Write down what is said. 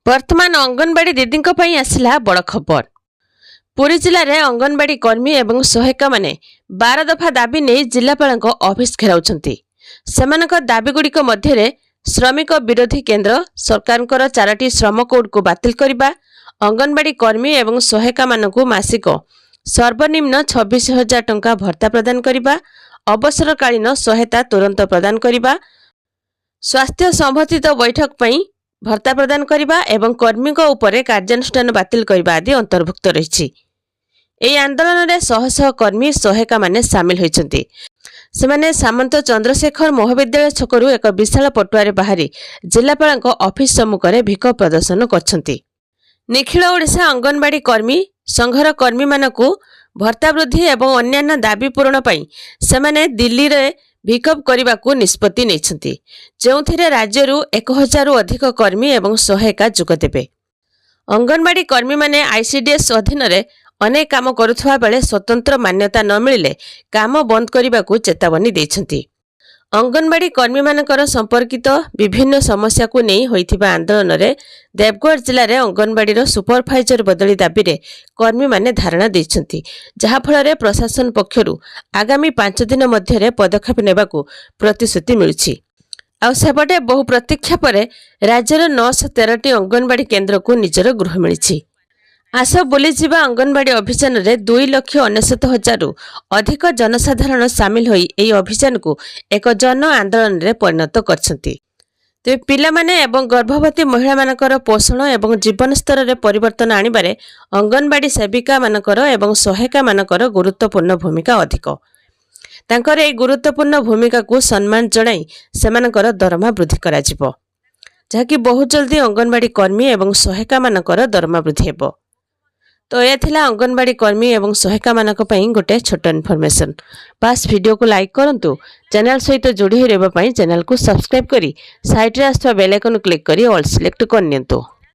वर्तमान अंगनवाड़ी दीदी आसला बड़ खबर। पुरी जिले में अंगनवाड़ी कर्मी एवं सहायिका माने 12 दफा दाबी नहीं जिलापाल ऑफिस घेराउछंती। दाबीगुड़िक मध्य श्रमिक विरोधी केन्द्र सरकार 4टी श्रम कोड को बातिल करने, अंगनवाड़ी कर्मी एवं सहायिका मानकु मासिक सर्वनिम्न 26,000 टंका भत्ता प्रदान करने, अवसरकालीन सहायता तुरंत प्रदान करने, स्वास्थ्य संबंधित बैठक पर भत्ता प्रदान करने एवं कर्मी उपरे कार्यानुष्ठान बातिल करने आदि अंतर्भुक्त रही। यह आंदोलन में शह शह कर्मी सहायिका माने सामिल होइछन्ति। सेमाने सामंत चंद्रशेखर महाविद्यालय छकरू एक विशाल पटुआरे बाहरी जिलापाल ऑफिस सम्मुख में भिख प्रदर्शन करछन्ति। निखिल ओडिशा अंगनवाड़ी कर्मी संघर कर्मी मानकु भत्ता वृद्धि एवं अन्यान्य दाबी पूरण पई सेमाने दिल्ली रे भिकअप करने को निष्पत्ति नहीं, जो राज्य 1,000 अधिक कर्मी एवं सहायिका जोगदेवे। अंगनवाड़ी कर्मी माने आईसीडीएस अधीन रे अनेक काम करुवा बेले स्वतंत्र मान्यता न मिले काम बंद करने को चेतावनी देछन्ति। अंगनवाड़ी कर्मी मानकर संपर्कित विभिन्न समस्या को नहीं होइथिबा आंदोलन रे देवगढ़ जिले में अंगनवाड़ी सुपरभाइजर बदली दाबी रे कर्मी माने धारणा देछन्ति, जहा फल रे प्रशासन पक्षरु आगामी 5 दिन मध्य पदक्षेप नेबाकू प्रतिश्रुति मिलुछि। आ सेपटे बहु प्रतीक्षा पर राज्यर 913टी अंगनवाड़ी केन्द्र को निजर गृह मिली। आस बुलीजा अंगनवाड़ी अभियान में 2,69,000 अधिक जनसाधारण सामिल होई एई अभियान को एक जन आंदोलन में परिणत करछन्ति। तेज पिलामाने एवं गर्भवती महिला मानकर पोषण एवं जीवन स्तर में परिवर्तन आनिबारे अंगनवाड़ी सेविका मानकर एवं सहायिका मानकर गुरुत्वपूर्ण भूमिका अधिक। तांकर एई गुरुत्वपूर्ण भूमिका को सम्मान जणाई सेमानकर दरमा वृद्धि कराजिबो, जहाँकि बहुत जल्दी अंगनवाड़ी कर्मी एवं सहायिका मानकर दरमा वृद्धि हेबो। तो यह थिला अंगनवाड़ी कर्मी एवं सहायिका मानक पई गोटे छोट इनफॉरमेशन। बस वीडियो को लाइक करंतु, चैनल सहित जोड़ी रहबा पई चैनल को सब्सक्राइब करी साइड रे आस्थवा बेल आइकन क्लिक करी ऑल सिलेक्ट करनियंतु।